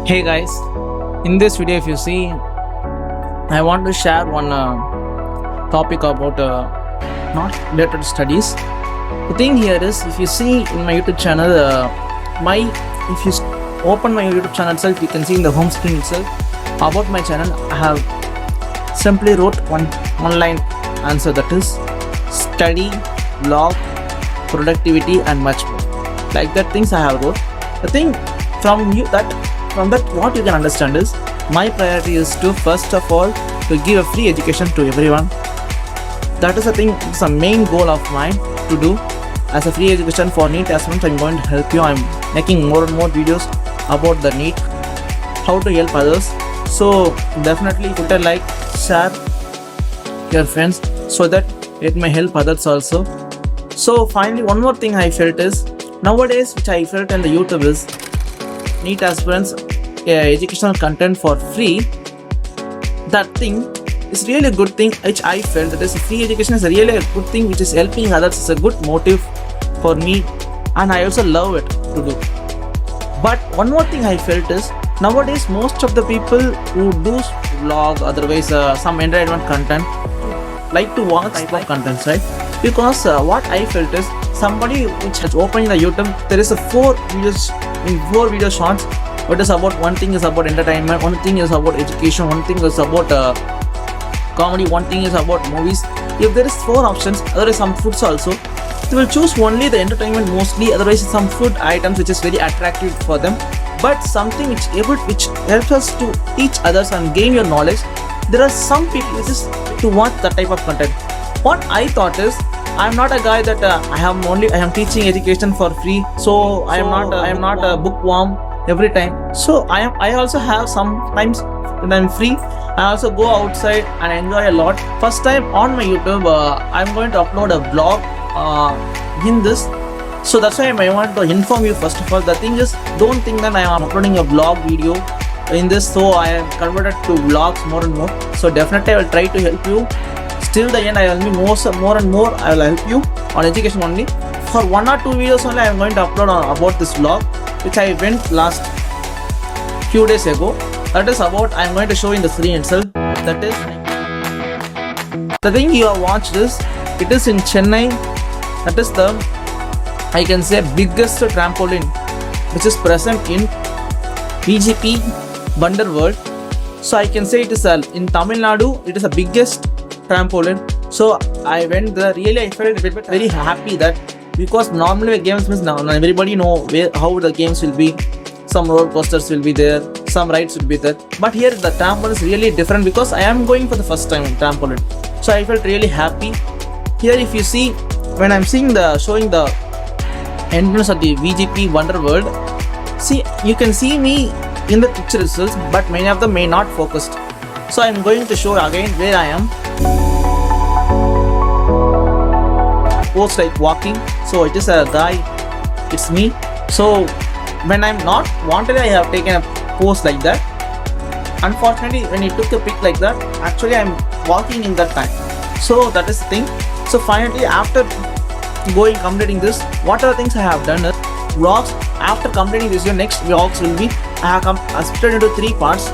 Hey guys, in this video if you see, I want to share one topic about not related to studies. The thing here is, if you see in my YouTube channel, if you open my YouTube channel itself, you can see in the home screen itself about my channel. I have simply wrote one line answer, that is study, vlog, productivity and much more. Like that things I have wrote. The thing from that what you can understand is, my priority is to first of all to give a free education to everyone. That is the thing, it's a main goal of mine to do as a free education for NEET aspirants. I'm going to help you. I'm making more and more videos about the NEET, how to help others. So definitely put a like, share your friends so that it may help others also. So finally, one more thing I felt is, nowadays which I felt in the YouTube is, NEET aspirants educational content for free. That thing is really a good thing, which I felt that is free education is really a good thing, which is helping others. It's a good motive for me and I also love it to do. But one more thing I felt is, nowadays most of the people who do vlog, otherwise some entertainment content, like to watch type of contents, right? Because what I felt is, somebody which has opened the YouTube, there is a 4 video shorts. What is about, one thing is about entertainment, one thing is about education, one thing is about comedy, one thing is about movies. If there is 4 options, otherwise some foods also, they will choose only the entertainment mostly, otherwise some food items which is very attractive for them. But something which helps us to teach others and gain your knowledge, there are some people which is to watch that type of content. What I thought is, I'm not a guy that I am teaching education for free, so I am not a bookworm every time. So I also have sometimes when I'm free, I also go outside and enjoy a lot. First time on my YouTube, I'm going to upload a vlog in this. So that's why I want to inform you first of all. The thing is, don't think that I am uploading a vlog video in this, so I am converted to vlogs more and more. So definitely I will try to help you. Till the end, I will be more and more. I will help you on education only. For 1 or 2 videos only, I am going to upload about this vlog, which I went last few days ago. That is about, I am going to show in the screen itself. That is the thing you have watched is, it is in Chennai. That is the, I can say, biggest trampoline which is present in VGP Wonder World. So I can say it is in Tamil Nadu. It is the biggest trampoline. So I went there. Really, I felt a bit very happy that, because normally games means now everybody know how the games will be. Some roller coasters will be there, some rides will be there. But here the trampoline is really different, because I am going for the first time in trampoline. So I felt really happy. Here, if you see, when I'm showing the entrance of the VGP Wonder World, see, you can see me in the picture itself, but many of them may not focused. So I'm going to show again where I am. Pose like walking. So it is a guy, it's me. So when I'm not wanted, I have taken a pose like that. Unfortunately, when he took a pic like that, actually I'm walking in that time. So that is the thing. So finally, after completing this, what are the things I have done is vlogs. After completing this, your next vlogs will be, I have split into 3 parts.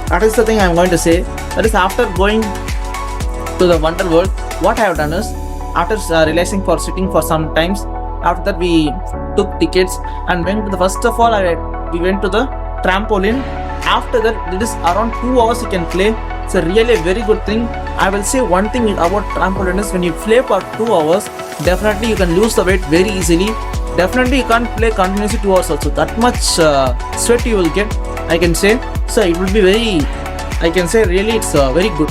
That is the thing I am going to say. That is, after going to the Wonder World, what I have done is, after realizing for sitting for some times, after that we took tickets and went to the, first of all we went to the trampoline. After that, it is around 2 hours you can play. It's a really very good thing. I will say one thing about trampoline is, when you play for 2 hours, definitely you can lose the weight very easily. Definitely you can't play continuously 2 hours also. That much sweat you will get, I can say. So it will be very, I can say, really it's very good.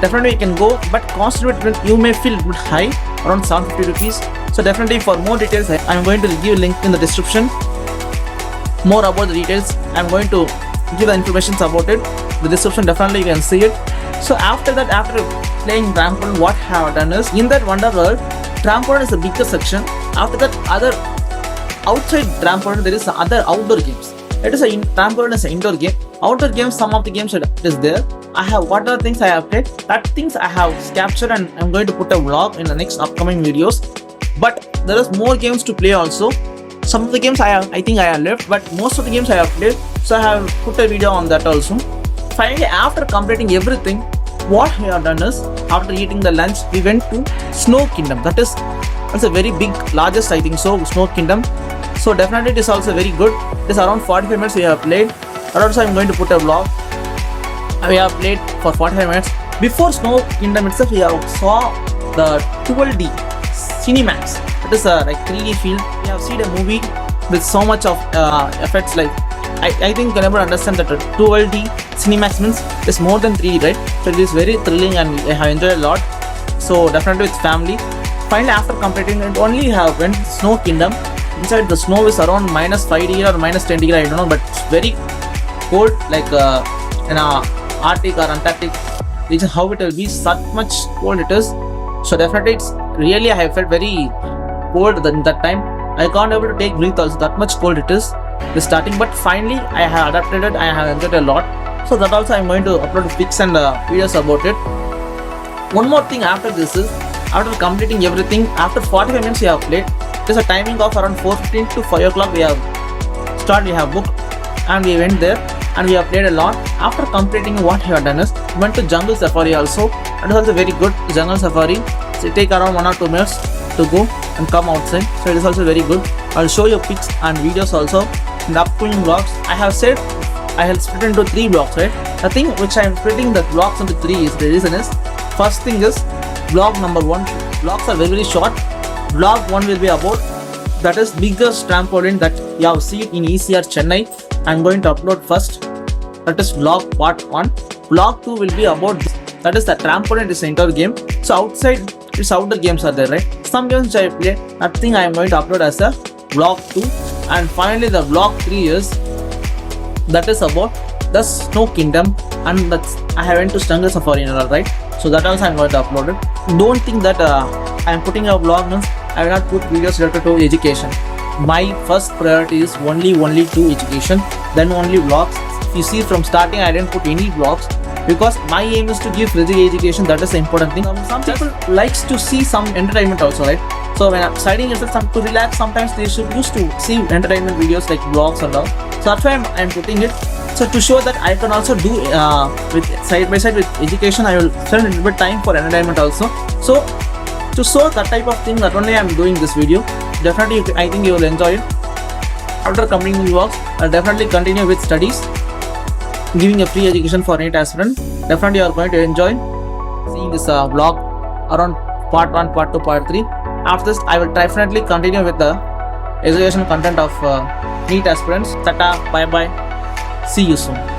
Definitely you can go, but cost you may feel a bit high, around 750 rupees. So definitely for more details, I am going to give a link in the description. More about the details, I am going to give the information about it. The description, definitely you can see it. So after that, after playing trampoline, what I have done is, in that Wonder World, trampoline is the biggest section. After that, other outside trampoline, there is other outdoor games. It is trampoline is an indoor game. Outdoor games, some of the games it is there. I have what are things I have played. That things I have captured and I'm going to put a vlog in the next upcoming videos. But there is more games to play also. Some of the games I think I have left, but most of the games I have played. So I have put a video on that also. Finally, after completing everything, what we have done is, after eating the lunch, we went to Snow Kingdom. That's a very big, largest I think so, Snow Kingdom. So definitely it is also very good. It is around 45 minutes we have played. And also I am going to put a vlog. We have played for 45 minutes. Before Snow Kingdom itself, we have saw the 12D Cinemax. It is a like 3D field. We have seen a movie with so much of effects. Like I think you never understand that 12D Cinemax means it's more than 3D, right? So it is very thrilling and I have enjoyed a lot. So definitely with family. Finally, after completing it, only have went Snow Kingdom. Inside the snow is around -5 degree or -10 degree, I don't know, but it's very cold, like in Arctic or Antarctic region, how it will be, such much cold it is. So definitely it's really, I have felt very cold in that time. I can't able to take breath also, that much cold it is the starting, but finally I have adapted it. I have enjoyed a lot. So that also I'm going to upload pics and videos about it. One more thing after this is, after completing everything, after 45 minutes we have played. There's a timing of around 4:15 to 5 o'clock we have booked, and we went there and we have played a lot. After completing, what we have done is, we went to jungle safari also. It is also very good jungle safari. So it take around 1 or 2 minutes to go and come outside. So it is also very good. I'll show you pics and videos also in the upcoming vlogs. I have said I have split into 3 vlogs, right? The thing which I am splitting the vlogs into 3 is, the reason is, first thing is vlog number 1. Vlogs are very, very short. Vlog 1 will be about, that is biggest trampoline that you have seen in ECR Chennai. I'm going to upload first. That is vlog part 1. Vlog 2 will be about this. That is the trampoline is indoor game. So outside, it's outdoor games are there, right? Some games which I play, that thing I am going to upload as a vlog 2. And finally the vlog 3 is, that is about the Snow Kingdom, and that's, I went to jungle safari and all, right? So that also I'm going to upload it. Don't think that I am putting a vlog means I will not put videos related to education. My first priority is only to education, then only vlogs. If you see from starting, I didn't put any vlogs because my aim is to give free education. That is the important thing. Some people likes to see some entertainment also, right? So when I'm studying yourself to relax, sometimes they should used to see entertainment videos like vlogs and all. So that's why I'm putting it. So to show that I can also do with side by side with education, I will spend a little bit time for entertainment also. So to show that type of thing, that only I'm doing this video. Definitely, I think you will enjoy it. After completing the vlogs, I'll definitely continue with studies, giving a free education for NEET aspirant. Definitely, you are going to enjoy seeing this vlog around part 1, part 2, part 3. After this, I will definitely continue with the education content of NEET aspirants. Tata, bye bye. See you soon.